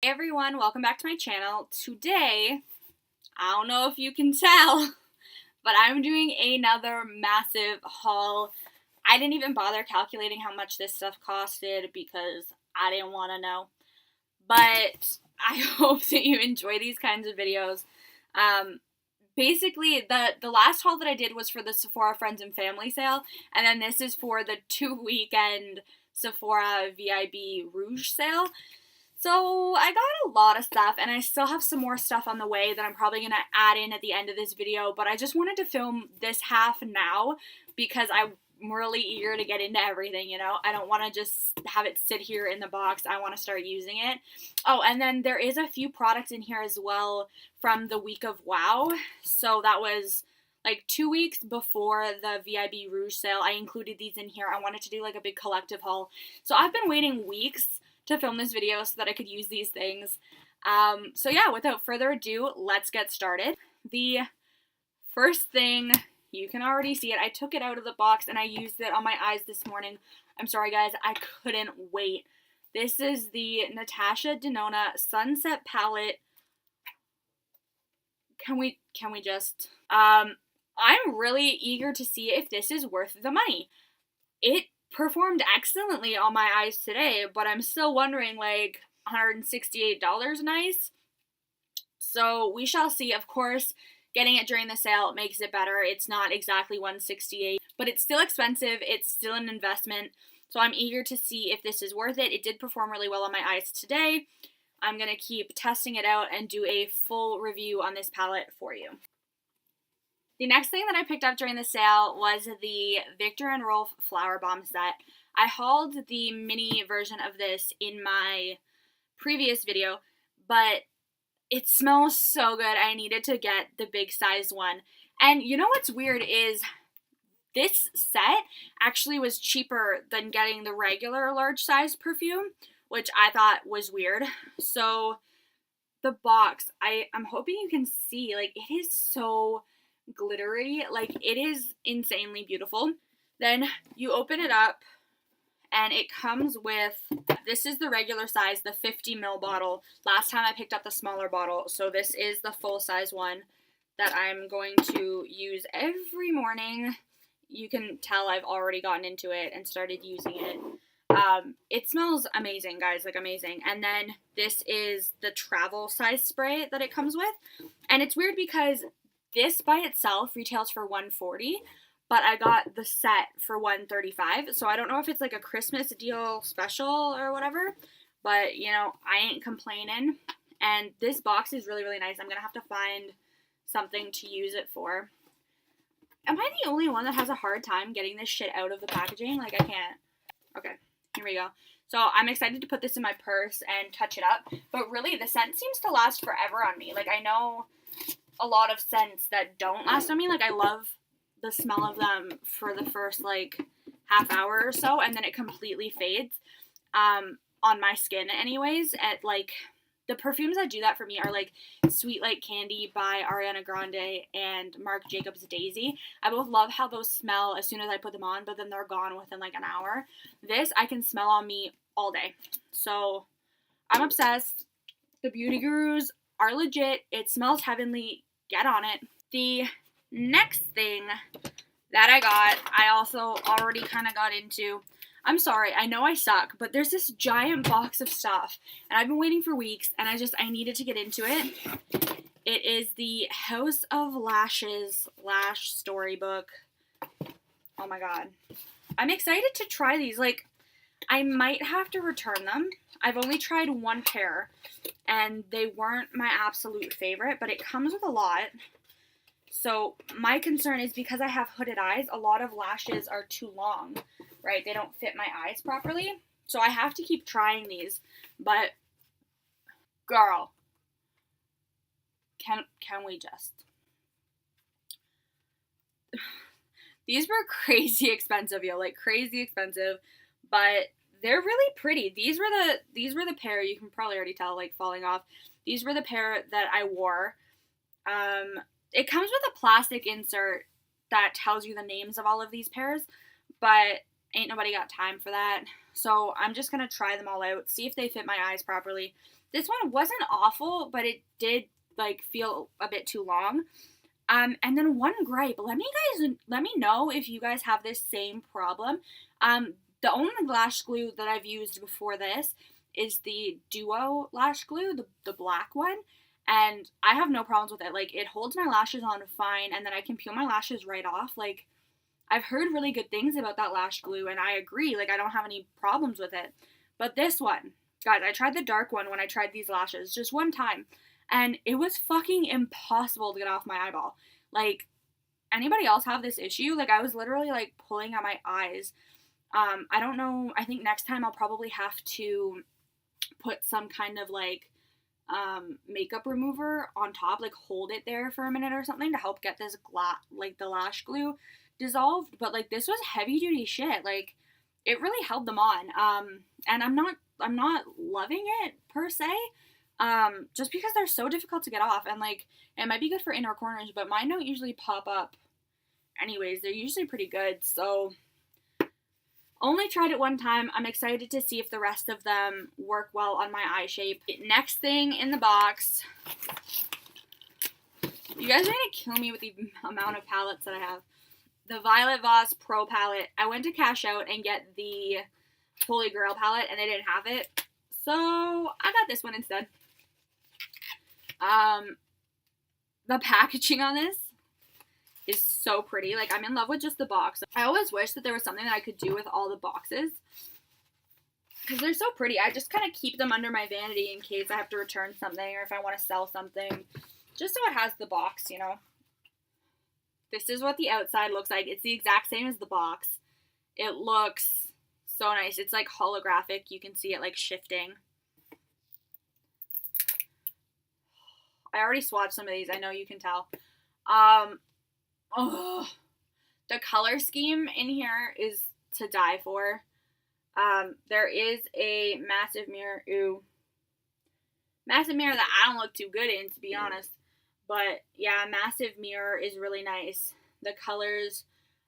Hey everyone, welcome back to my channel. Today, I don't know if you can tell, but I'm doing another massive haul. I didn't even bother calculating how much this stuff costed because I didn't want to know. But I hope that you enjoy these kinds of videos. Basically, the last haul that I did was for the Sephora Friends and Family sale, and then this is for the 2-weekend Sephora VIB Rouge sale. So I got a lot of stuff, and I still have some more stuff on the way that I'm probably going to add in at the end of this video, but I just wanted to film this half now because I'm really eager to get into everything, you know? I don't want to just have it sit here in the box. I want to start using it. Oh, and then there is a few products in here as well from the week of WOW. So that was like 2 weeks before the VIB Rouge sale. I included these in here. I wanted to do like a big collective haul. So I've been waiting weeks to film this video so that I could use these things. So yeah, without further ado, let's get started. The first thing, you can already see it. I took it out of the box and I used it on my eyes this morning. I'm sorry guys, I couldn't wait. This is the Natasha Denona Sunset Palette. Can we just, I'm really eager to see if this is worth the money. It performed excellently on my eyes today, but I'm still wondering, like, $168 nice? So we shall see. Of course, getting it during the sale makes it better. It's not exactly $168, but it's still expensive. It's still an investment. So I'm eager to see if this is worth it. It did perform really well on my eyes today. I'm going to keep testing it out and do a full review on this palette for you. The next thing that I picked up during the sale was the Viktor and Rolf Flower Bomb set. I hauled the mini version of this in my previous video, but it smells so good. I needed to get the big size one. And you know what's weird is this set actually was cheaper than getting the regular large size perfume, which I thought was weird. So the box, I'm hoping you can see, like, it is so glittery. Like, it is insanely beautiful. Then you open it up and it comes with, this is the regular size, the 50 ml bottle. Last time I picked up the smaller bottle, so this is the full size one that I'm going to use every morning. You can tell I've already gotten into it and started using it. It smells amazing, guys, like amazing. And then this is the travel size spray that it comes with. And it's weird because this by itself retails for $140, but I got the set for $135. So I don't know if it's like a Christmas deal special or whatever, but you know, I ain't complaining. And this box is really, really nice. I'm gonna have to find something to use it for. Am I the only one that has a hard time getting this shit out of the packaging? Like, I can't. Okay, here we go. So I'm excited to put this in my purse and touch it up, but really the scent seems to last forever on me. Like, I know a lot of scents that don't last on me. Like, I love the smell of them for the first like half hour or so, and then it completely fades on my skin anyways. At like, the perfumes that do that for me are like Sweet Like Candy by Ariana Grande and Marc Jacobs Daisy. I both love how those smell as soon as I put them on, but then they're gone within like an hour. This I can smell on me all day. So I'm obsessed. The Beauty Gurus are legit. It smells heavenly. Get on it. The next thing that I got, I also already kind of got into. I'm sorry, I know I suck, but there's this giant box of stuff, and I've been waiting for weeks, and I needed to get into it. It is the House of Lashes Lash Storybook. Oh my god. I'm excited to try these. Like, I might have to return them. I've only tried one pair, and they weren't my absolute favorite, but it comes with a lot. So my concern is because I have hooded eyes, a lot of lashes are too long, right? They don't fit my eyes properly. So I have to keep trying these. But, girl, can we just... These were crazy expensive, yo, like crazy expensive, but they're really pretty. These were the pair, you can probably already tell, like, falling off. These were the pair that I wore. It comes with a plastic insert that tells you the names of all of these pairs, but ain't nobody got time for that. So I'm just going to try them all out, see if they fit my eyes properly, This one wasn't awful, but it did like feel a bit too long. And then one gripe. Let me know if you guys have this same problem. The only lash glue that I've used before this is the Duo lash glue, the black one. And I have no problems with it. Like, it holds my lashes on fine, and then I can peel my lashes right off. Like, I've heard really good things about that lash glue, and I agree. Like, I don't have any problems with it. But this one, guys, I tried the dark one when I tried these lashes just one time, and it was fucking impossible to get off my eyeball. Like, anybody else have this issue? Like, I was literally, like, pulling at my eyes. I don't know. I think next time I'll probably have to put some kind of, like, makeup remover on top, like hold it there for a minute or something to help get this the lash glue dissolved. But like, this was heavy duty shit. Like, it really held them on. And I'm not loving it per se, just because they're so difficult to get off, and like, it might be good for inner corners, but mine don't usually pop up anyways. They're usually pretty good. So only tried it one time. I'm excited to see if the rest of them work well on my eye shape. Next thing in the box. You guys are going to kill me with the amount of palettes that I have. The Violet Voss Pro palette. I went to cash out and get the Holy Grail palette, and they didn't have it. So I got this one instead. The packaging on this is so pretty. Like, I'm in love with just the box. I always wish that there was something that I could do with all the boxes, because they're so pretty. I just kind of keep them under my vanity in case I have to return something, or if I want to sell something, just so it has the box, you know. This is what the outside looks like. It's the exact same as the box. It looks so nice. It's like holographic. You can see it like shifting. I already swatched some of these. I know you can tell. Oh, the color scheme in here is to die for. There is a massive mirror. Ooh. Massive mirror that I don't look too good in, to be honest. But yeah, massive mirror is really nice. The colors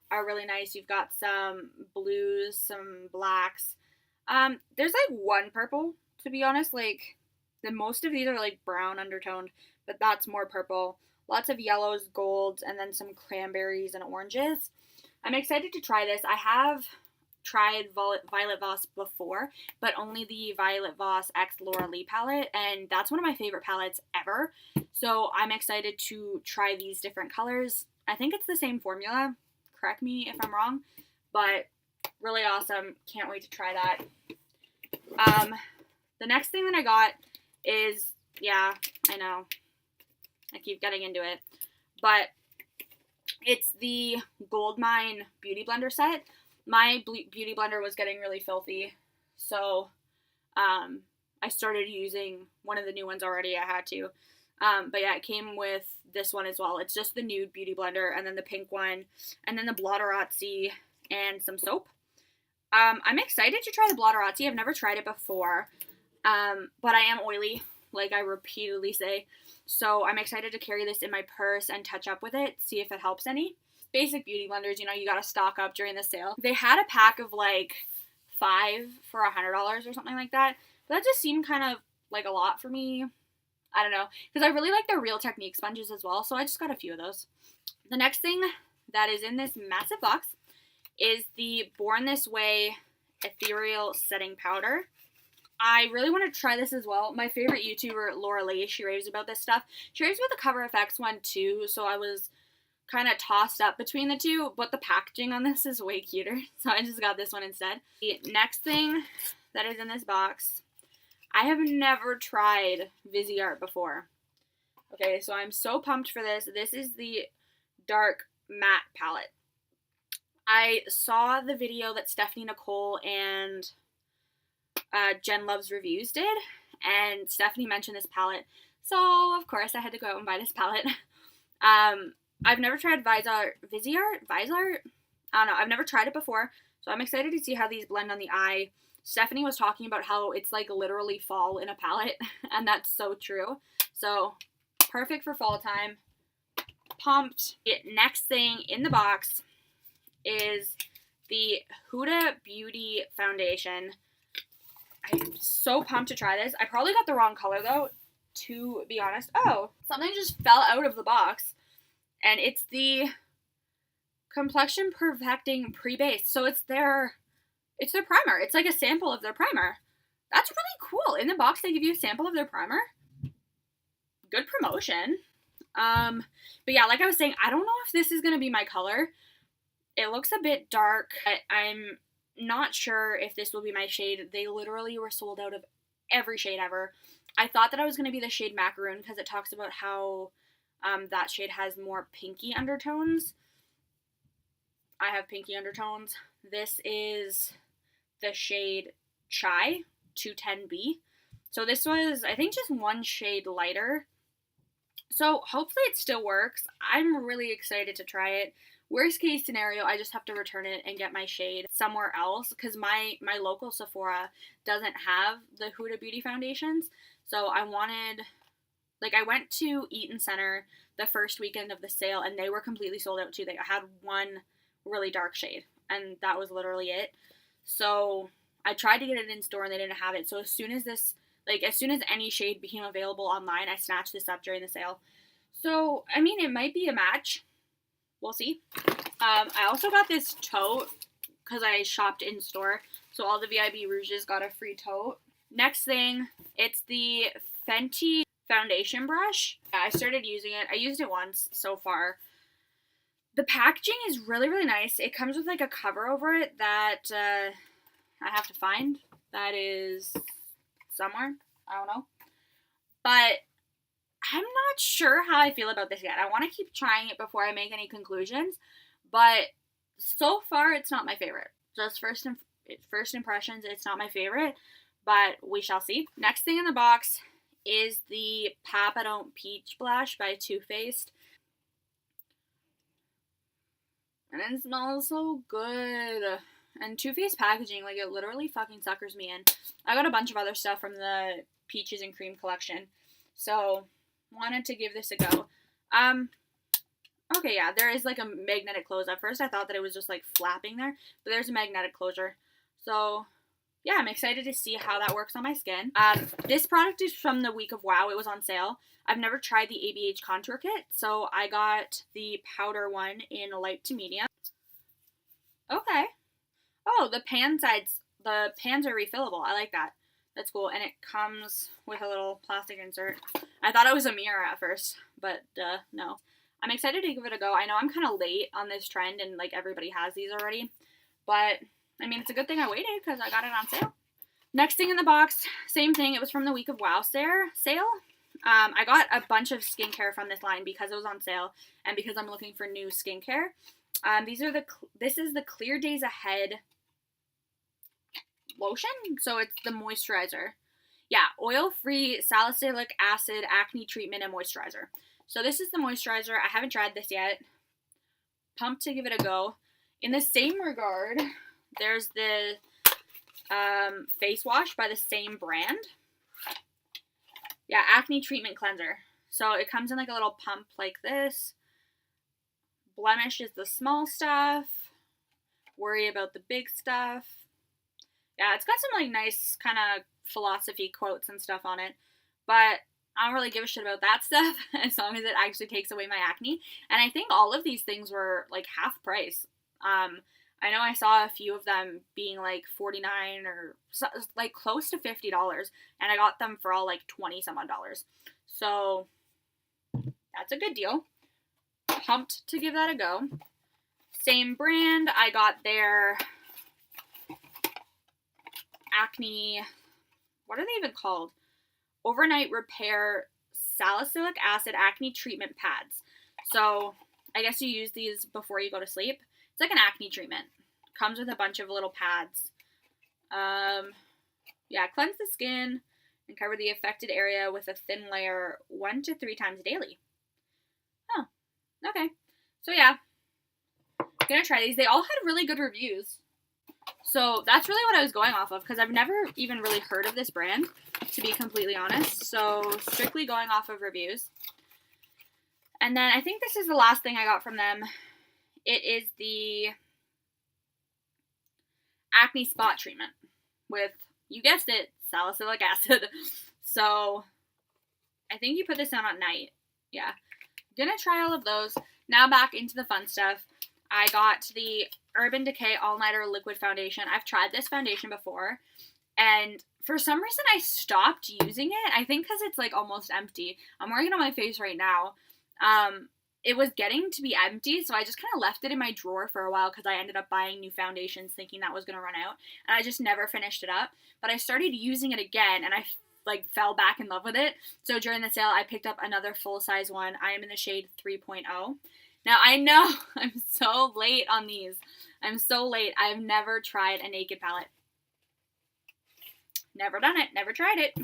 are really nice. You've got some blues, some blacks. There's like one purple, to be honest. Like, the most of these are like brown undertoned, but that's more purple. Lots of yellows, golds, and then some cranberries and oranges. I'm excited to try this. I have tried Violet Voss before, but only the Violet Voss X Laura Lee palette, and that's one of my favorite palettes ever. So I'm excited to try these different colors. I think it's the same formula. Correct me if I'm wrong, but really awesome. Can't wait to try that. The next thing that I got is, yeah, I know, I keep getting into it, but it's the Goldmine Beauty Blender set. My beauty blender was getting really filthy, so I started using one of the new ones already. I had to, but yeah, it came with this one as well. It's just the nude beauty blender, and then the pink one, and then the Blotterazzi and some soap. I'm excited to try the Blotterazzi. I've never tried it before, but I am oily, like I repeatedly say. So I'm excited to carry this in my purse and touch up with it, see if it helps any. Basic beauty blenders, you know, you gotta stock up during the sale. They had a pack of like 5 for $100 or something like that. But that just seemed kind of like a lot for me. I don't know, because I really like the Real Technique sponges as well, so I just got a few of those. The next thing that is in this massive box is the Born This Way Ethereal Setting Powder. I really want to try this as well. My favorite YouTuber, Laura Lee, she raves about this stuff. She raves about the Cover FX one too, so I was kind of tossed up between the two, but the packaging on this is way cuter, so I just got this one instead. The next thing that is in this box, I have never tried Viseart before. Okay, so I'm so pumped for this. This is the Dark Matte palette. I saw the video that Stephanie Nicole and Jen Loves Reviews did, and Stephanie mentioned this palette, so of course I had to go out and buy this palette. I've never tried Viseart? I don't know. I've never tried it before, so I'm excited to see how these blend on the eye. Stephanie was talking about how it's like literally fall in a palette, and that's so true. So, perfect for fall time. Pumped. The next thing in the box is the Huda Beauty Foundation. I'm so pumped to try this. I probably got the wrong color though, to be honest. Oh, something just fell out of the box. And it's the Complexion Perfecting Pre-Base. So it's their primer. It's like a sample of their primer. That's really cool. In the box, they give you a sample of their primer. Good promotion. But yeah, like I was saying, I don't know if this is going to be my color. It looks a bit dark. I'm not sure if this will be my shade. They literally were sold out of every shade ever. I thought that I was going to be the shade Macaroon because it talks about how that shade has more pinky undertones. I have pinky undertones. This is the shade Chai 210B. So this was, I think, just one shade lighter. So hopefully it still works. I'm really excited to try it. Worst case scenario, I just have to return it and get my shade somewhere else because my local Sephora doesn't have the Huda Beauty foundations. So I went to Eaton Center the first weekend of the sale and they were completely sold out too. They had one really dark shade and that was literally it. So I tried to get it in store and they didn't have it. So as soon as any shade became available online, I snatched this up during the sale. So, I mean, it might be a match. We'll see. I also got this tote because I shopped in store. So all the VIB Rouges got a free tote. Next thing, it's the Fenty foundation brush. I started using it. I used it once so far. The packaging is really, really nice. It comes with like a cover over it that I have to find. That is somewhere. I don't know. But I'm not sure how I feel about this yet. I want to keep trying it before I make any conclusions. But so far, it's not my favorite. Just first impressions, it's not my favorite. But we shall see. Next thing in the box is the Papa Don't Peach Blush by Too Faced. And it smells so good. And Too Faced packaging, like, it literally fucking suckers me in. I got a bunch of other stuff from the Peaches and Cream collection. So, wanted to give this a go. Okay, yeah, there is, like, a magnetic close. At first, I thought that it was just, like, flapping there. But there's a magnetic closure. So, yeah, I'm excited to see how that works on my skin. This product is from the week of WOW. It was on sale. I've never tried the ABH contour kit, so I got the powder one in light to medium. Okay. Oh, the pans are refillable. I like that. That's cool. And it comes with a little plastic insert. I thought it was a mirror at first, but no. I'm excited to give it a go. I know I'm kind of late on this trend and like everybody has these already, but I mean, it's a good thing I waited because I got it on sale. Next thing in the box, same thing. It was from the week of WOW sale. I got a bunch of skincare from this line because it was on sale and because I'm looking for new skincare. This is the Clear Days Ahead lotion. So it's the moisturizer. Yeah, oil-free salicylic acid acne treatment and moisturizer. So this is the moisturizer. I haven't tried this yet. Pumped to give it a go. In the same regard, there's the face wash by the same brand. Yeah, acne treatment cleanser. So it comes in like a little pump like this. Blemish is the small stuff. Worry about the big stuff. Yeah, it's got some like nice kind of philosophy quotes and stuff on it. But I don't really give a shit about that stuff as long as it actually takes away my acne. And I think all of these things were like half price. I know I saw a few of them being like $49 or like close to $50, and I got them for all like 20 some odd dollars. So that's a good deal. Pumped to give that a go. Same brand. I got their acne, what are they even called? Overnight Repair Salicylic Acid Acne Treatment Pads. So I guess you use these before you go to sleep. It's like an acne treatment. Comes with a bunch of little pads. Yeah, cleanse the skin and cover the affected area with a thin layer 1 to 3 times daily. Oh, okay. So yeah, gonna try these. They all had really good reviews. So that's really what I was going off of because I've never even really heard of this brand, to be completely honest. So strictly going off of reviews. And then I think this is the last thing I got from them. It is the acne spot treatment with You guessed it, salicylic acid. So I think you put this on at night. Yeah. Gonna try all of those. Now back into the fun stuff. I got the Urban Decay All Nighter Liquid Foundation. I've tried this foundation before, and for some reason I stopped using it. I think because it's like almost empty. I'm wearing it on my face right now. It was getting to be empty, so I just kind of left it in my drawer for a while because I ended up buying new foundations thinking that was going to run out, and I just never finished it up. But I started using it again, and I like fell back in love with it. So during the sale, I picked up another full-size one. I am in the shade 3.0. Now, I know I'm so late on these. I'm so late. I've never tried a naked palette. Never done it. Never tried it.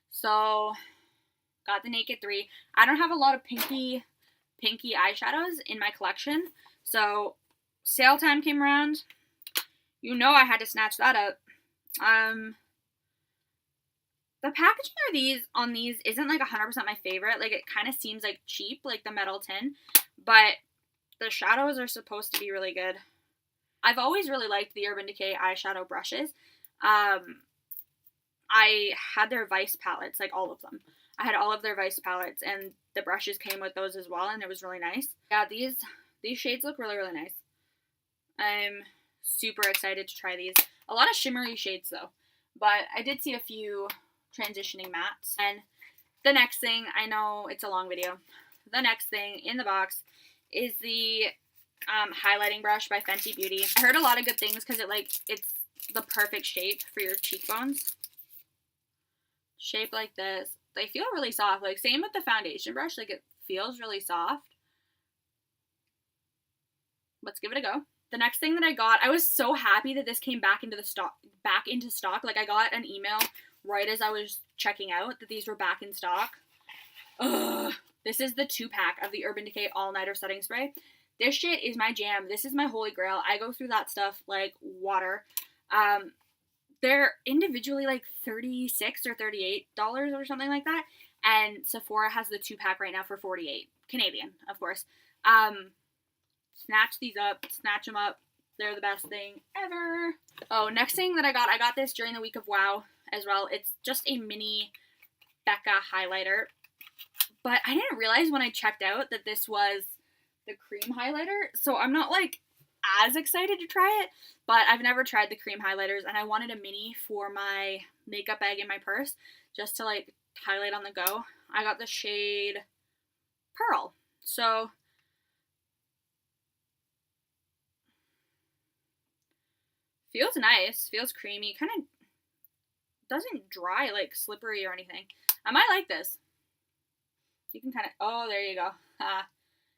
So, got the Naked 3. I don't have a lot of pinky eyeshadows in my collection. So, sale time came around. You know I had to snatch that up. The packaging on these isn't like 100% my favorite. Like, it kind of seems like cheap, like the metal tin. But the shadows are supposed to be really good. I've always really liked the Urban Decay eyeshadow brushes. I had their Vice palettes, like all of them. I had all of their Vice palettes, and the brushes came with those as well, and it was really nice. Yeah, these shades look really, really nice. I'm super excited to try these. A lot of shimmery shades, though. But I did see a few transitioning mattes. And the next thing, I know it's a long video, the next thing in the box is the highlighting brush by Fenty Beauty. I heard a lot of good things because it's the perfect shape for your cheekbones. Shape like this. They feel really soft. Like, same with the foundation brush. Like, it feels really soft. Let's give it a go. The next thing that I got, I was so happy that this came back into stock. Like, I got an email right as I was checking out that these were back in stock. Ugh. This is the 2-pack of the Urban Decay All Nighter Setting Spray. This shit is my jam. This is my holy grail. I go through that stuff like water. They're individually like $36 or $38 or something like that. And Sephora has the 2-pack right now for $48. Canadian, of course. Snatch these up. Snatch them up. They're the best thing ever. Oh, next thing that I got this during the week of WOW as well. It's just a mini Becca highlighter. But I didn't realize when I checked out that this was the cream highlighter. So I'm not like as excited to try it, but I've never tried the cream highlighters, and I wanted a mini for my makeup bag in my purse just to like highlight on the go. I got the shade Pearl. So feels nice, feels creamy, kind of doesn't dry like slippery or anything. I might like this. You can kind of, oh, there you go.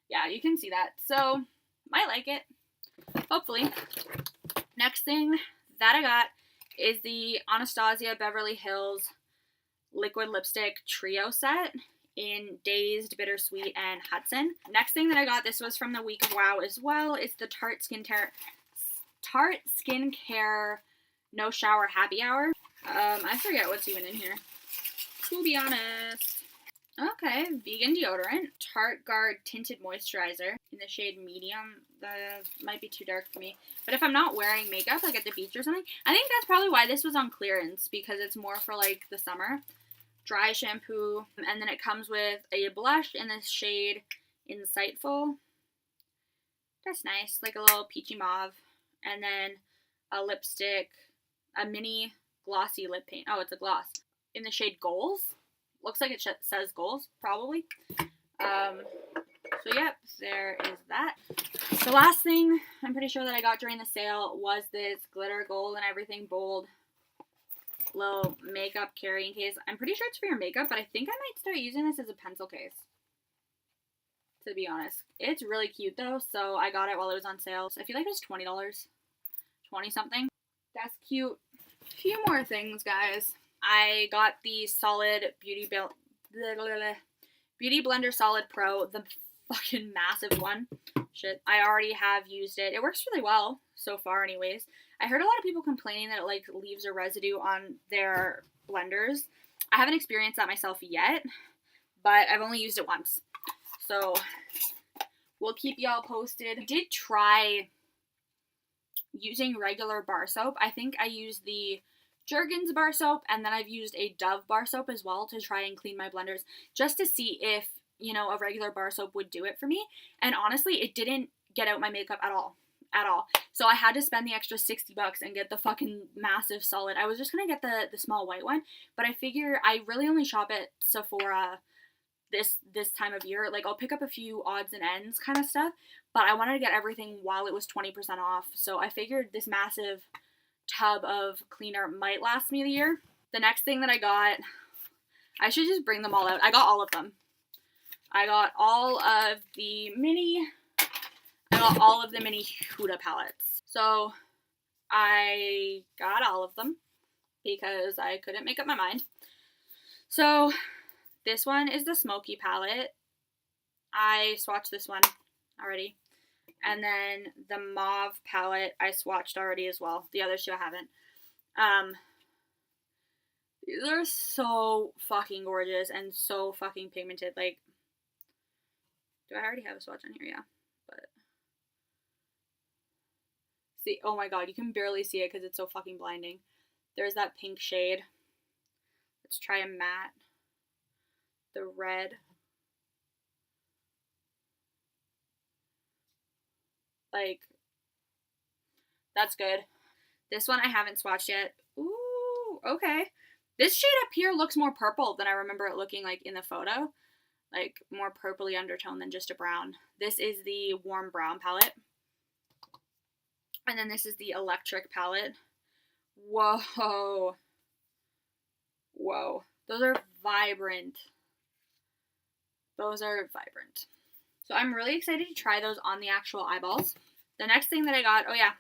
Yeah, you can see that. So, might like it. Hopefully. Next thing that I got is the Anastasia Beverly Hills Liquid Lipstick Trio Set in Dazed, Bittersweet, and Hudson. Next thing that I got, this was from the week of WOW as well, is the Tarte Skincare No Shower Happy Hour. I forget what's even in here, to be honest. Okay, vegan deodorant, Tarte Guard Tinted Moisturizer in the shade medium. That might be too dark for me. But if I'm not wearing makeup, like at the beach or something, I think that's probably why this was on clearance, because it's more for like the summer. Dry shampoo, and then it comes with a blush in this shade Insightful. That's nice, like a little peachy mauve. And then a lipstick, a mini glossy lip paint. Oh, it's a gloss in the shade Goals. Looks like it says Goals, probably. So, yep, there is that. The last thing I'm pretty sure that I got during the sale was this glitter gold and everything bold little makeup carrying case. I'm pretty sure it's for your makeup, but I think I might start using this as a pencil case, to be honest. It's really cute, though, so I got it while it was on sale. So I feel like it was $20. 20-something. That's cute. A few more things, guys. I got the Solid Beauty Blender Solid Pro, the fucking massive one. Shit, I already have used it. It works really well so far anyways. I heard a lot of people complaining that it like leaves a residue on their blenders. I haven't experienced that myself yet, but I've only used it once. So we'll keep y'all posted. I did try using regular bar soap. I think I used the Jergens bar soap, and then I've used a Dove bar soap as well to try and clean my blenders, just to see if, you know, a regular bar soap would do it for me. And honestly, it didn't get out my makeup at all. At all. So I had to spend the extra $60 and get the fucking massive solid. I was just gonna get the small white one, but I figure I really only shop at Sephora this time of year. Like, I'll pick up a few odds and ends kind of stuff, but I wanted to get everything while it was 20% off. So I figured this massive tub of cleaner might last me the year. The next thing that I got, I should just bring them all out. I got all of them. I got all of the mini Huda palettes. So I got all of them because I couldn't make up my mind. So this one is the Smoky palette. I swatched this one already. And then the Mauve palette I swatched already as well. The other two I haven't. These are so fucking gorgeous and so fucking pigmented. Like, do I already have a swatch on here? Yeah. But see, oh my god, you can barely see it because it's so fucking blinding. There's that pink shade. Let's try a matte. The red. Like, that's good. This one I haven't swatched yet. Ooh, okay. This shade up here looks more purple than I remember it looking like in the photo. Like, more purpley undertone than just a brown. This is the Warm Brown palette. And then this is the Electric palette. Whoa. Whoa. Those are vibrant. Those are vibrant. So I'm really excited to try those on the actual eyeballs. The next thing that I got, oh yeah,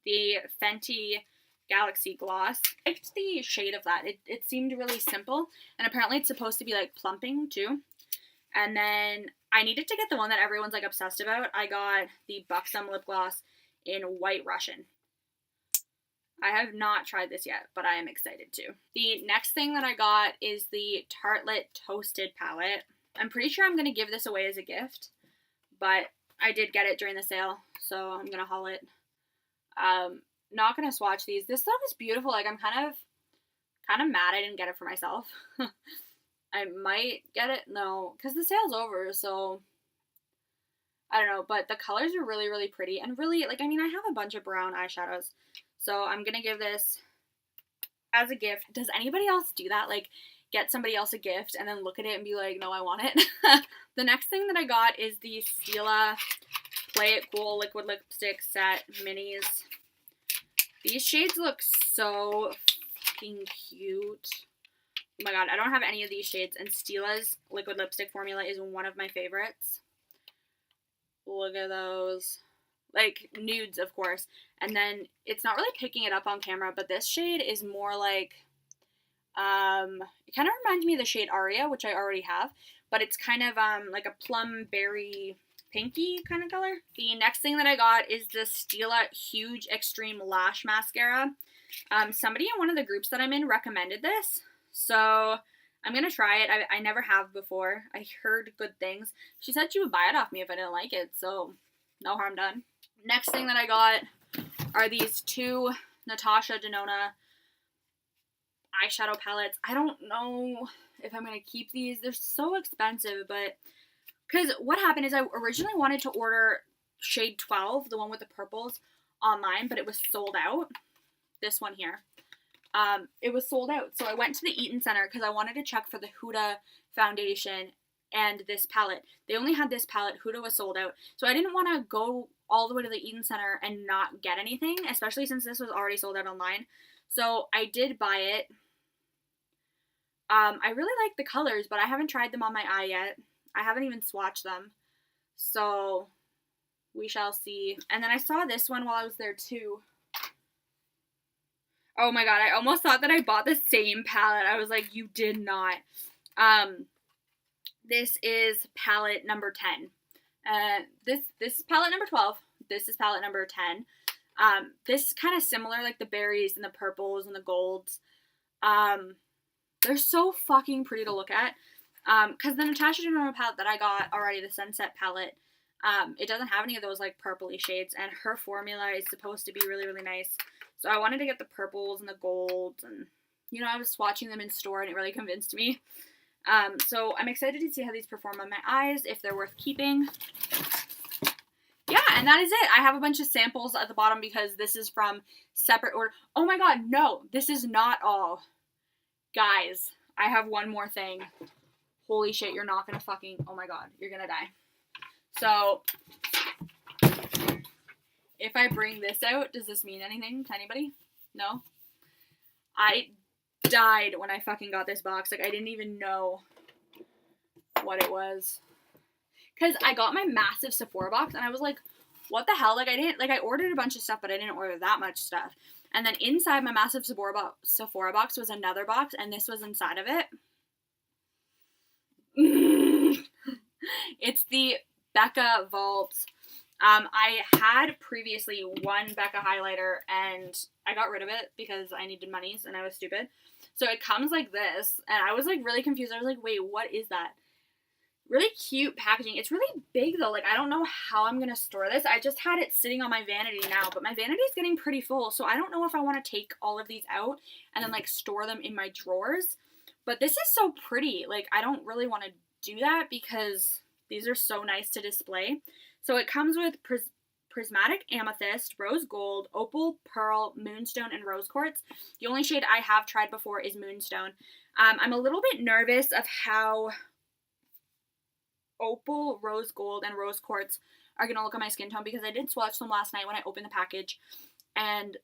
the Fenty Galaxy Gloss. I liked the shade of that. It seemed really simple. And apparently it's supposed to be like plumping too. And then I needed to get the one that everyone's like obsessed about. I got the Buxom Lip Gloss in White Russian. I have not tried this yet, but I am excited to. The next thing that I got is the Tartelette Toasted palette. I'm pretty sure I'm going to give this away as a gift, but I did get it during the sale, so I'm going to haul it. Not going to swatch these. This stuff is beautiful. Like, I'm kind of mad I didn't get it for myself. I might get it. No, because the sale's over, so I don't know. But the colors are really, really pretty. And really, like, I mean, I have a bunch of brown eyeshadows. So I'm going to give this as a gift. Does anybody else do that? Like, get somebody else a gift and then look at it and be like, no, I want it. The next thing that I got is the Stila Play It Cool Liquid Lipstick Set Minis. These shades look so fucking cute. Oh my god, I don't have any of these shades, and Stila's liquid lipstick formula is one of my favorites. Look at those. Like, nudes, of course. And then, it's not really picking it up on camera, but this shade is more like, it kind of reminds me of the shade Aria, which I already have, but it's kind of, like a plum berry pinky kind of color. The next thing that I got is the Stila Huge Extreme Lash Mascara. Somebody in one of the groups that I'm in recommended this, so I'm going to try it. I never have before. I heard good things. She said she would buy it off me if I didn't like it, so no harm done. Next thing that I got are these two Natasha Denona eyeshadow palettes. I don't know if I'm going to keep these. They're so expensive, but because what happened is I originally wanted to order shade 12, the one with the purples, online, but it was sold out. This one here. It was sold out. So I went to the Eaton Center because I wanted to check for the Huda foundation and this palette. They only had this palette. Huda was sold out. So I didn't want to go all the way to the Eaton Center and not get anything, especially since this was already sold out online. So I did buy it. I really like the colors, but I haven't tried them on my eye yet. I haven't even swatched them. So we shall see. And then I saw this one while I was there too. Oh my god, I almost thought that I bought the same palette. I was like, you did not. This is palette number 10. This is palette number 12. This is palette number 10. This is kind of similar, like the berries and the purples and the golds. They're so fucking pretty to look at. Because the Natasha Denona palette that I got already, the Sunset palette, it doesn't have any of those like purpley shades, and her formula is supposed to be really, really nice. So I wanted to get the purples and the golds, and you know, I was swatching them in store and it really convinced me. So I'm excited to see how these perform on my eyes, if they're worth keeping. Yeah, and that is it. I have a bunch of samples at the bottom because this is from separate order. Oh my god, no, this is not all. Guys, I have one more thing. Holy shit, you're not gonna fucking, oh my god, you're gonna die. So, if I bring this out, does this mean anything to anybody? No? I died when I fucking got this box. Like, I didn't even know what it was. Because I got my massive Sephora box, and I was like, what the hell? Like, I ordered a bunch of stuff, but I didn't order that much stuff. And then inside my massive Sephora box was another box, and this was inside of it. It's the Becca Vault. I had previously one Becca highlighter, and I got rid of it because I needed monies, and I was stupid. So it comes like this, and I was like really confused. I was like, wait, what is that? Really cute packaging. It's really big though. Like, I don't know how I'm going to store this. I just had it sitting on my vanity now, but my vanity is getting pretty full. So I don't know if I want to take all of these out and then like store them in my drawers. But this is so pretty. Like, I don't really want to do that because these are so nice to display. So it comes with prismatic amethyst, rose gold, opal, pearl, moonstone, and rose quartz. The only shade I have tried before is moonstone. I'm a little bit nervous of how opal, rose gold, and rose quartz are going to look on my skin tone because I did swatch them last night when I opened the package, and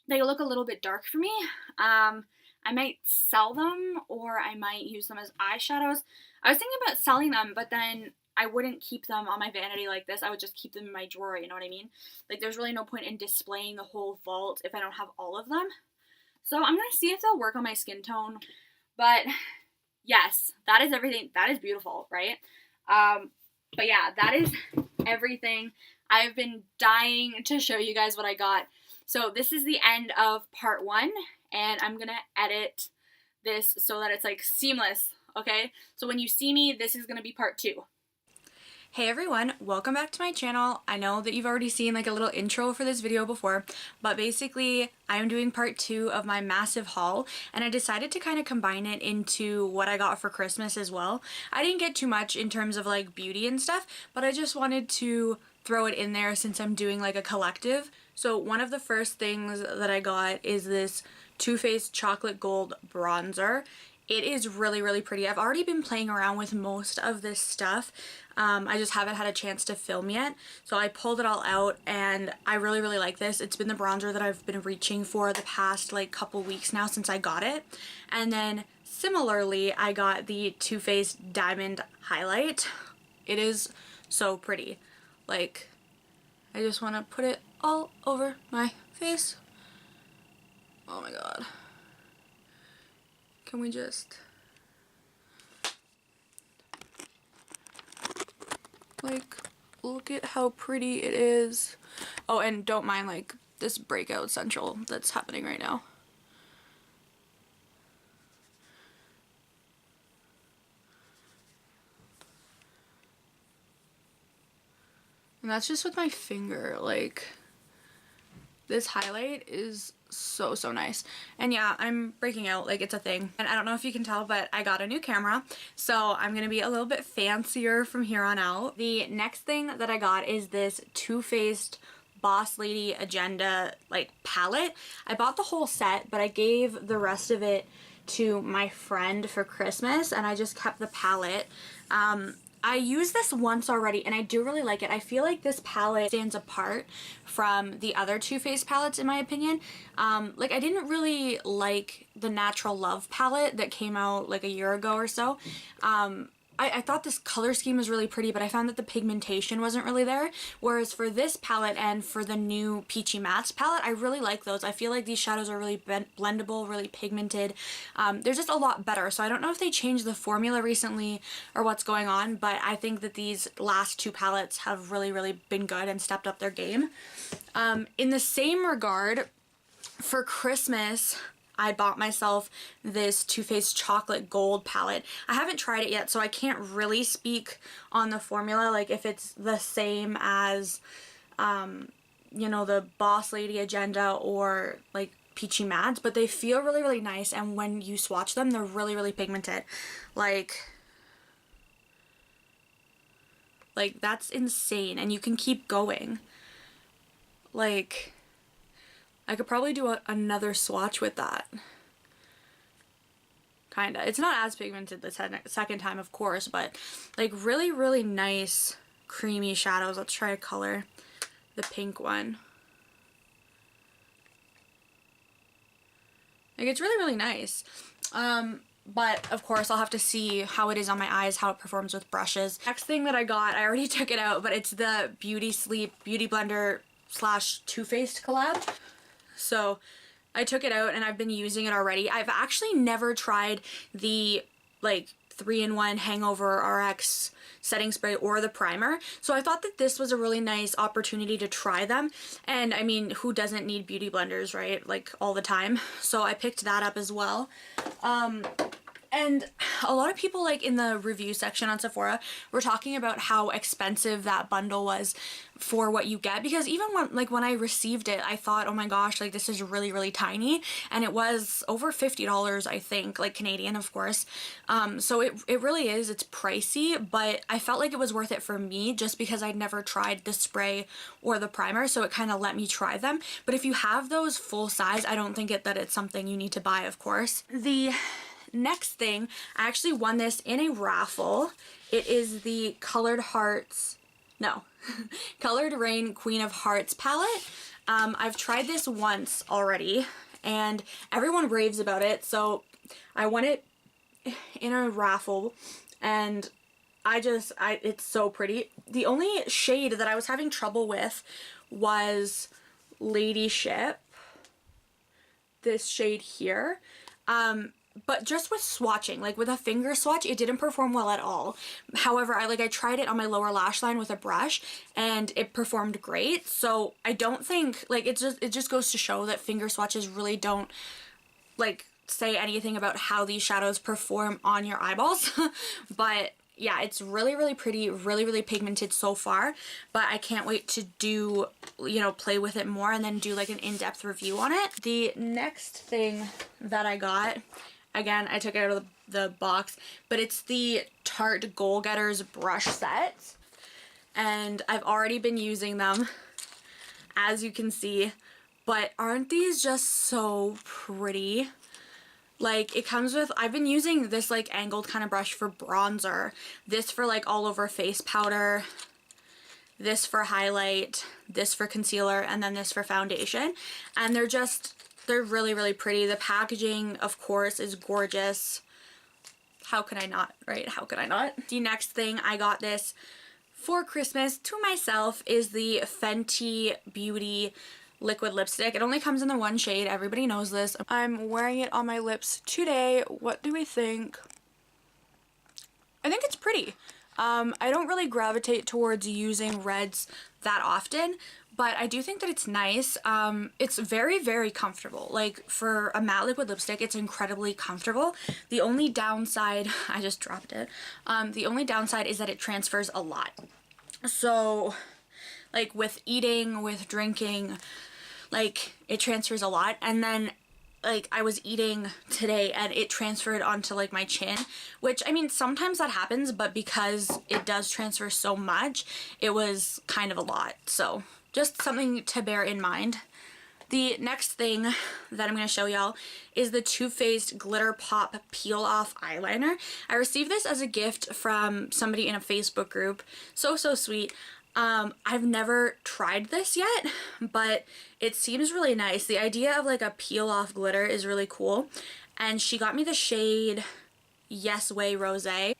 they look a little bit dark for me. I might sell them, or I might use them as eyeshadows. I was thinking about selling them, but then I wouldn't keep them on my vanity like this. I would just keep them in my drawer, you know what I mean? Like, there's really no point in displaying the whole vault if I don't have all of them. So I'm going to see if they'll work on my skin tone. But yes, that is everything. That is beautiful, right? But yeah, that is everything. I've been dying to show you guys what I got. So this is the end of part 1, and I'm going to edit this so that it's like seamless, okay? So when you see me, this is going to be part 2. Hey everyone, welcome back to my channel. I know that you've already seen like a little intro for this video before, but basically I'm doing part 2 of my massive haul, and I decided to kind of combine it into what I got for Christmas as well. I didn't get too much in terms of like beauty and stuff, but I just wanted to throw it in there since I'm doing like a collective. So one of the first things that I got is this Too Faced Chocolate Gold Bronzer. It is really, really pretty. I've already been playing around with most of this stuff. I just haven't had a chance to film yet. So I pulled it all out, and I really, really like this. It's been the bronzer that I've been reaching for the past like couple weeks now since I got it. And then similarly, I got the Too Faced Diamond Highlight. It is so pretty. Like, I just want to put it all over my face. Oh my god. Can we just, like, look at how pretty it is. Oh, and don't mind like this breakout central that's happening right now. And that's just with my finger. Like, this highlight is so nice. And yeah, I'm breaking out, like, it's a thing. And I don't know if you can tell, but I got a new camera, so I'm gonna be a little bit fancier from here on out. The next thing that I got is this Too Faced Boss Lady Agenda like palette. I bought the whole set, but I gave the rest of it to my friend for Christmas, and I just kept the palette. I used this once already, and I do really like it. I feel like this palette stands apart from the other Too Faced palettes, in my opinion. Like, I didn't really like the Natural Love palette that came out like a year ago or so. I thought this color scheme was really pretty, but I found that the pigmentation wasn't really there. Whereas for this palette and for the new Peachy Mattes palette, I really like those. I feel like these shadows are really blendable, really pigmented. They're just a lot better. So I don't know if they changed the formula recently or what's going on, but I think that these last 2 palettes have really been good and stepped up their game. In the same regard, for Christmas, I bought myself this Too Faced Chocolate Gold palette. I haven't tried it yet, so I can't really speak on the formula, like if it's the same as you know, the Boss Lady Agenda or like Peachy Mattes, but they feel really, really nice, and when you swatch them, they're really, really pigmented. Like that's insane, and you can keep going. Like, I could probably do another swatch with that. Kinda. It's not as pigmented the second time, of course, but like really, really nice creamy shadows. Let's try a color. The pink one. Like, it's really, really nice. But of course I'll have to see how it is on my eyes, how it performs with brushes. Next thing that I got, I already took it out, but it's the Beauty Sleep Beauty Blender / Too Faced collab. So I took it out and I've been using it already. I've actually never tried the like 3-in-1 Hangover RX setting spray or the primer, so I thought that this was a really nice opportunity to try them. And I mean, who doesn't need beauty blenders, right? Like, all the time. So I picked that up as well. And a lot of people, like, in the review section on Sephora were talking about how expensive that bundle was for what you get, because even when I received it, I thought, oh my gosh, like, this is really, really tiny, and it was over $50, I think, like Canadian, of course. So it really is, it's pricey, but I felt like it was worth it for me just because I'd never tried the spray or the primer, so it kind of let me try them. But if you have those full size, I don't think that it's something you need to buy, of course. The next thing, I actually won this in a raffle. It is the Colored Rain Queen of Hearts palette. I've tried this once already and everyone raves about it, so I won it in a raffle and it's so pretty. The only shade that I was having trouble with was Ladyship, this shade here. But just with swatching, like with a finger swatch, it didn't perform well at all. However, I tried it on my lower lash line with a brush and it performed great. So I don't think, like, it just goes to show that finger swatches really don't like say anything about how these shadows perform on your eyeballs. But yeah, it's really, really pretty, really, really pigmented so far, but I can't wait to do, you know, play with it more and then do like an in-depth review on it. The next thing that I got, again, I took it out of the box, but it's the Tarte Goal Getters brush set, and I've already been using them, as you can see, but aren't these just so pretty? Like, it comes with, I've been using this like angled kind of brush for bronzer, this for like all over face powder, this for highlight, this for concealer, and then this for foundation, and they're really, really pretty. The packaging, of course, is gorgeous. How could I not, right? How could I not? The next thing, I got this for Christmas to myself, is the Fenty Beauty liquid lipstick. It only comes in the one shade. Everybody knows this. I'm wearing it on my lips today. What do we think? I think it's pretty. I don't really gravitate towards using reds that often, but I do think that it's nice. It's very, very comfortable. Like, for a matte liquid lipstick, it's incredibly comfortable. The only downside, I just dropped it. The only downside is that it transfers a lot. So, like, with eating, with drinking, like, it transfers a lot. And then, like, I was eating today and it transferred onto like my chin, which, I mean, sometimes that happens, but because it does transfer so much, it was kind of a lot. So just something to bear in mind. The next thing that I'm going to show y'all is the Too Faced Glitter Pop Peel Off Eyeliner. I received this as a gift from somebody in a Facebook group. So, so sweet. I've never tried this yet, but it seems really nice. The idea of like a peel off glitter is really cool. And she got me the shade Yes Way Rosé.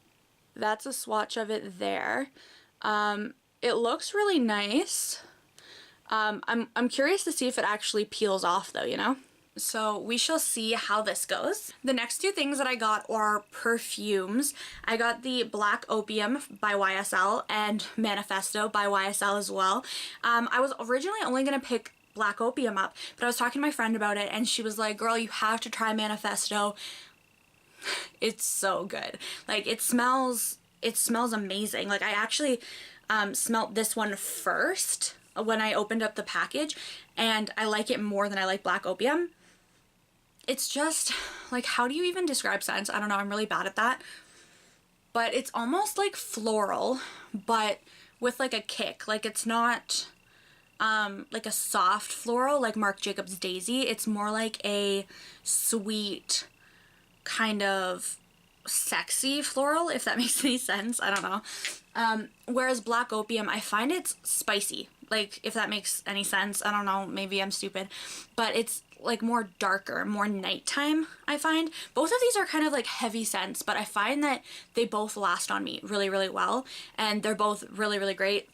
That's a swatch of it there. It looks really nice. I'm curious to see if it actually peels off though, you know? So we shall see how this goes. The next two things that I got are perfumes. I got the Black Opium by YSL and Manifesto by YSL as well. I was originally only gonna pick Black Opium up, but I was talking to my friend about it and she was like, girl, you have to try Manifesto. It's so good. Like, it smells amazing. Like, I actually smelt this one first. when I opened up the package, and I like it more than I like Black Opium. It's just, like, how do you even describe scents? I don't know, I'm really bad at that. But it's almost like floral, but with like a kick. Like, it's not like a soft floral like Marc Jacobs Daisy. It's more like a sweet, kind of sexy floral, if that makes any sense. I don't know. Whereas Black Opium, I find it's spicy. Like, if that makes any sense. I don't know, maybe I'm stupid. But it's like more darker, more nighttime, I find. Both of these are kind of like heavy scents, but I find that they both last on me really, really well. And they're both really, really great.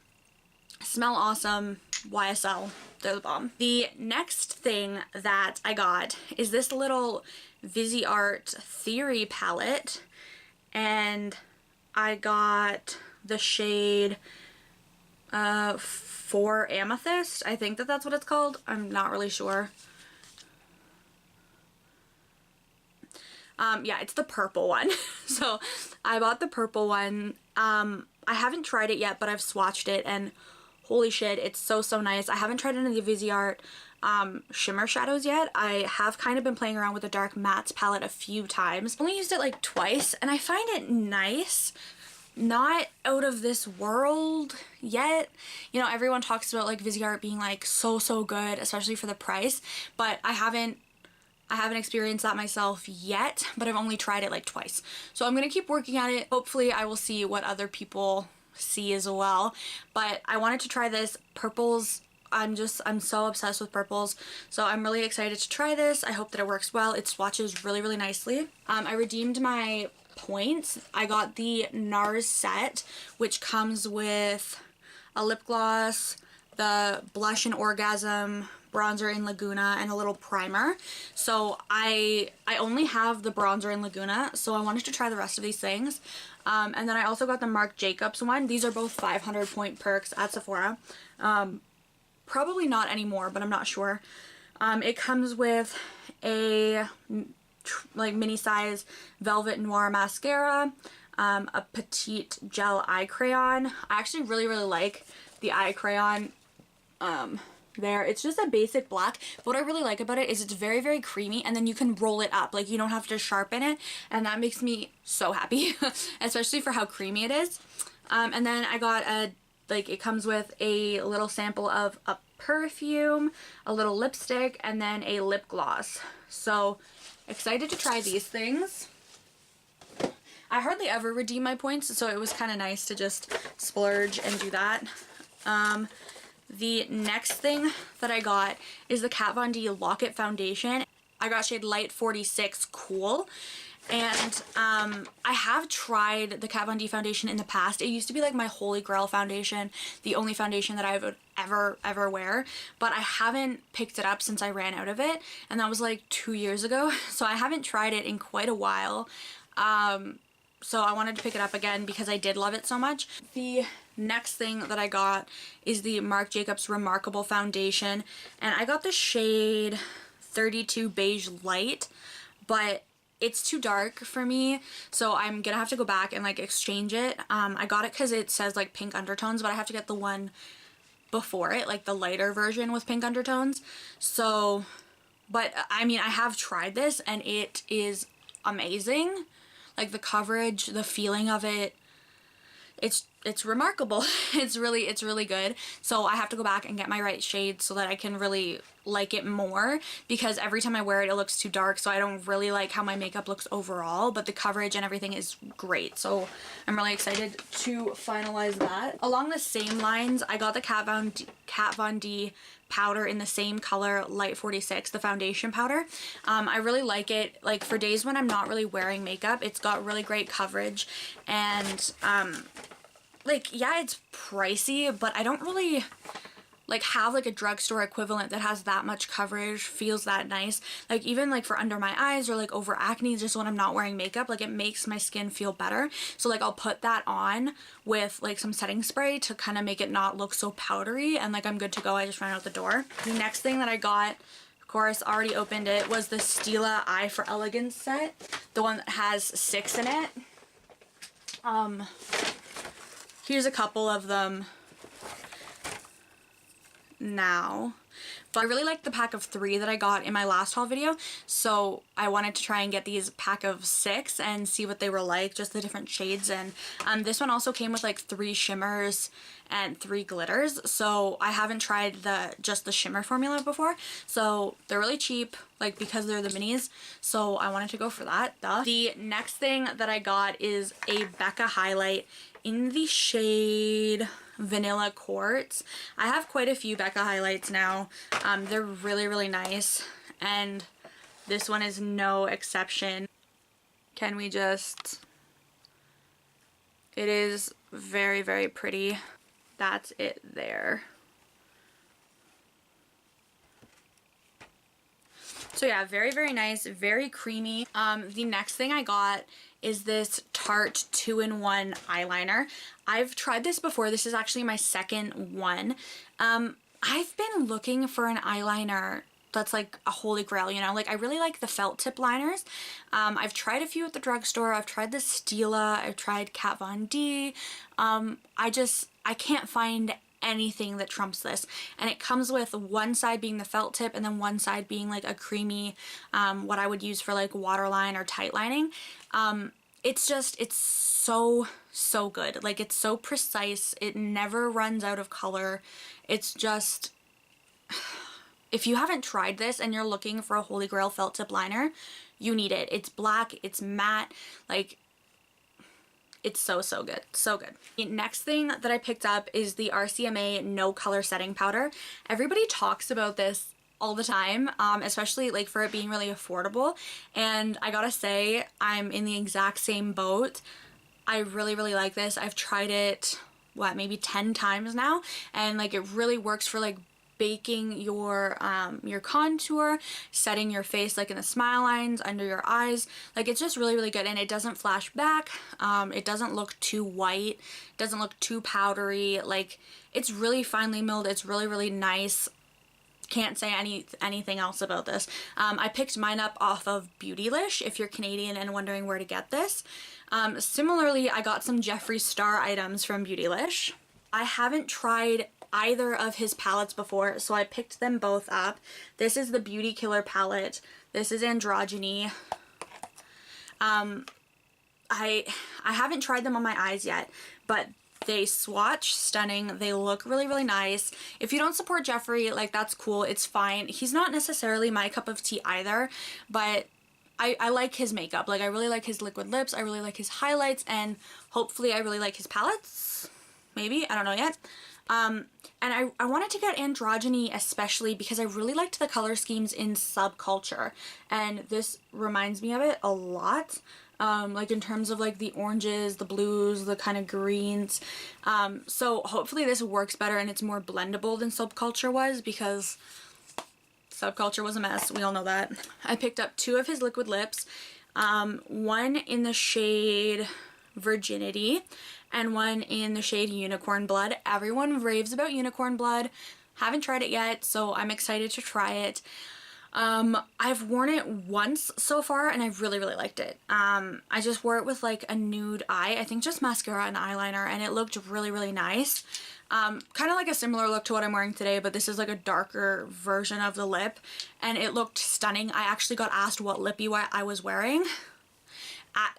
Smell awesome. YSL, they're the bomb. The next thing that I got is this little Viseart Theory palette, and I got the shade 4 Amethyst. I think that that's what it's called. I'm not really sure. Yeah, it's the purple one. So I bought the purple one. I haven't tried it yet, but I've swatched it, and holy shit, it's so, so nice. I haven't tried any of the Viseart shimmer shadows yet. I have kind of been playing around with the Dark Mattes palette a few times. Only used it like twice, and I find it nice. Not out of this world yet. You know, everyone talks about like Viseart being like so, so good, especially for the price, but I haven't experienced that myself yet, but I've only tried it like twice. So I'm gonna keep working at it. Hopefully I will see what other people see as well. But I wanted to try this. Purples, I'm so obsessed with purples. So I'm really excited to try this. I hope that it works well. It swatches really, really nicely. I redeemed my points. I got the NARS set, which comes with a lip gloss, the blush and Orgasm bronzer in Laguna, and a little primer. So I only have the bronzer in Laguna, so I wanted to try the rest of these things. And then I also got the Marc Jacobs one. These are both 500 point perks at Sephora. Probably not anymore, but I'm not sure. It comes with a like mini size Velvet Noir mascara, a petite gel eye crayon. I actually really, really like the eye crayon there. It's just a basic black. What I really like about it is it's very, very creamy, and then you can roll it up. Like, you don't have to sharpen it, and that makes me so happy, especially for how creamy it is. And then I got it comes with a little sample of a perfume, a little lipstick, and then a lip gloss. So excited to try these things. I hardly ever redeem my points, so it was kind of nice to just splurge and do that. The next thing that I got is the Kat Von D Lock-It Foundation. I got shade Light 46 Cool. And I have tried the Kat Von D foundation in the past. It used to be like my holy grail foundation, the only foundation that I would ever wear, but I haven't picked it up since I ran out of it, and that was like 2 years ago, so I haven't tried it in quite a while. So I wanted to pick it up again because I did love it so much. The next thing that I got is the Marc Jacobs Remarkable Foundation, and I got the shade 32 Beige Light, but it's too dark for me, so I'm gonna have to go back and like exchange it. I got it because it says like pink undertones, but I have to get the one before it, like the lighter version with pink undertones. So, but I mean, I have tried this and it is amazing. Like the coverage, the feeling of it, it's remarkable. It's really good. So I have to go back and get my right shade so that I can really like it more, because every time I wear it, it looks too dark, so I don't really like how my makeup looks overall, but the coverage and everything is great. So I'm really excited to finalize that. Along the same lines, I got the Kat Von D powder in the same color, Light 46, the foundation powder. I really like it, like for days when I'm not really wearing makeup. It's got really great coverage, and like, yeah, it's pricey, but I don't really like have like a drugstore equivalent that has that much coverage, feels that nice. Like even like for under my eyes or like over acne, just when I'm not wearing makeup, like it makes my skin feel better. So like I'll put that on with like some setting spray to kind of make it not look so powdery, and like I'm good to go. I just ran out the door. The next thing that I got, of course already opened it, was the Stila Eye for Elegance set, the one that has 6 in it. Here's a couple of them. now. But I really liked the pack of 3 that I got in my last haul video, so I wanted to try and get these pack of 6 and see what they were like, just the different shades. And this one also came with like 3 shimmers and 3 glitters, so I haven't tried just the shimmer formula before, so they're really cheap, like, because they're the minis, so I wanted to go for that. Duh. The next thing that I got is a Becca highlight in the shade Vanilla Quartz. I have quite a few Becca highlights now. They're really, really nice, and this one is no exception. Can we just... It is very, very pretty. That's it there. So yeah, very, very nice, very creamy. The next thing I got is this Tarte 2-in-1 eyeliner. I've tried this before. This is actually my second one. I've been looking for an eyeliner that's like a holy grail, you know? Like, I really like the felt tip liners. I've tried a few at the drugstore. I've tried the Stila. I've tried Kat Von D. I can't find anything that trumps this, and it comes with one side being the felt tip and then one side being like a creamy what I would use for like waterline or tight lining. It's so good. Like, it's so precise. It never runs out of color. It's just, if you haven't tried this and you're looking for a holy grail felt tip liner, you need it. It's black, it's matte, like, it's so, so good. So good. The next thing that I picked up is the RCMA No Color Setting Powder. Everybody talks about this all the time, especially like for it being really affordable. And I gotta say, I'm in the exact same boat. I really, really like this. I've tried it, what, maybe 10 times now. And like, it really works for like baking your contour, setting your face like in the smile lines, under your eyes. Like, it's just really, really good, and it doesn't flash back. It doesn't look too white, it doesn't look too powdery. Like, it's really finely milled. It's really, really nice. Can't say anything else about this. I picked mine up off of Beautylish, if you're Canadian and wondering where to get this. Similarly, I got some Jeffree Star items from Beautylish. I haven't tried either of his palettes before, so I picked them both up. This is the Beauty Killer palette. This is Androgyny. I haven't tried them on my eyes yet, but they swatch stunning. They look really, really nice. If you don't support Jeffree, like, that's cool. It's fine. He's not necessarily my cup of tea either, but I like his makeup. Like, I really like his liquid lips. I really like his highlights, and hopefully I really like his palettes. Maybe. I don't know yet. And I wanted to get Androgyny especially because I really liked the color schemes in Subculture, and this reminds me of it a lot. Like, in terms of like the oranges, the blues, the kind of greens. So hopefully this works better and it's more blendable than Subculture was, because Subculture was a mess. We all know that. I picked up 2 of his liquid lips, one in the shade Virginity and one in the shade Unicorn Blood. Everyone raves about Unicorn Blood. Haven't tried it yet, so I'm excited to try it. I've worn it once so far and I've really, really liked it. I just wore it with like a nude eye, I think just mascara and eyeliner, and it looked really, really nice. Kind of like a similar look to what I'm wearing today, but this is like a darker version of the lip, and it looked stunning. I actually got asked what lippy I was wearing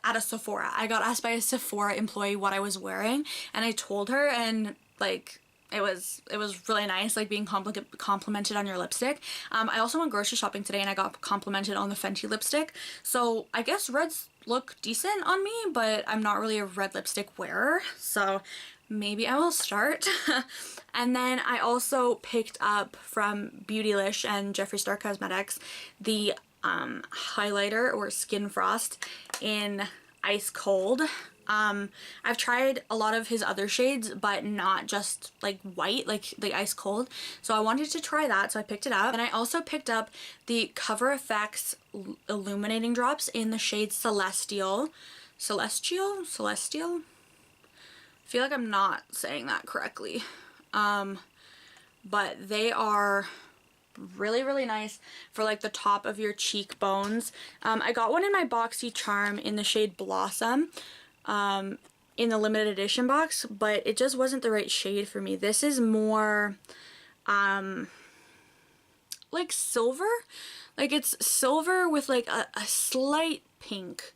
at a Sephora. I got asked by a Sephora employee what I was wearing, and I told her, and like, it was really nice, like, being complimented on your lipstick. I also went grocery shopping today and I got complimented on the Fenty lipstick. So I guess reds look decent on me, but I'm not really a red lipstick wearer, so maybe I will start. And then I also picked up from Beautylish and Jeffree Star Cosmetics the highlighter or Skin Frost in Ice Cold. I've tried a lot of his other shades, but not just like white, like the Ice Cold. So I wanted to try that, so I picked it up. And I also picked up the Cover FX illuminating drops in the shade Celestial. Celestial? I feel like I'm not saying that correctly. But they are really, really nice for like the top of your cheekbones. I got one in my BoxyCharm in the shade Blossom, in the limited edition box, but it just wasn't the right shade for me. This is more like silver. Like it's silver with like a slight pink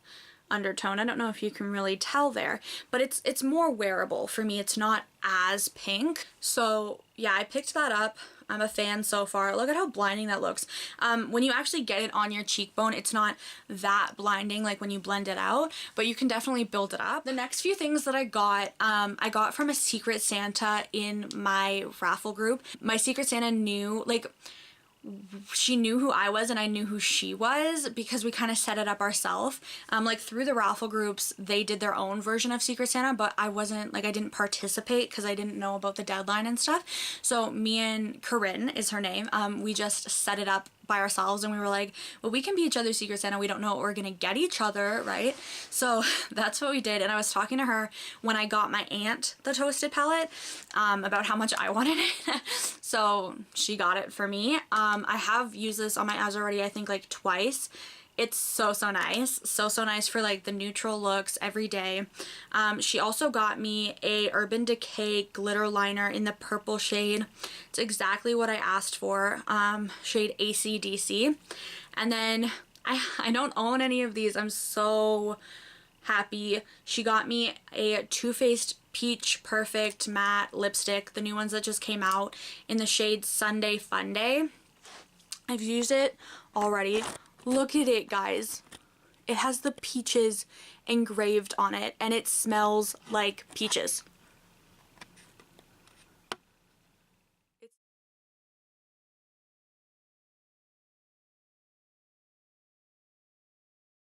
undertone. I don't know if you can really tell there, but it's more wearable for me. It's not as pink. So yeah, I picked that up. I'm a fan so far. Look at how blinding that looks. When you actually get it on your cheekbone, it's not that blinding like when you blend it out, but you can definitely build it up. The next few things that I got from a Secret Santa in my Raffle group. My Secret Santa knew, like, she knew who I was and I knew who she was because we kind of set it up ourselves. Like through the Raffle groups, they did their own version of Secret Santa, but I wasn't, like, I didn't participate because I didn't know about the deadline and stuff. So me and Corinne is her name, we just set it up by ourselves and we were like, well, we can be each other's Secret Santa. We don't know what we're gonna get each other, right? So that's what we did. And I was talking to her when I got my aunt the Toasted palette about how much I wanted it. So she got it for me. I have used this on my eyes already, I think like twice. It's so nice. So nice for like the neutral looks every day. She also got me a Urban Decay glitter liner in the purple shade. It's exactly what I asked for, shade AC/DC. And then I don't own any of these. I'm so happy. She got me a Too Faced Peach Perfect Matte lipstick, the new ones that just came out, in the shade Sunday Funday. I've used it already. Look at it, guys. It has the peaches engraved on it and it smells like peaches.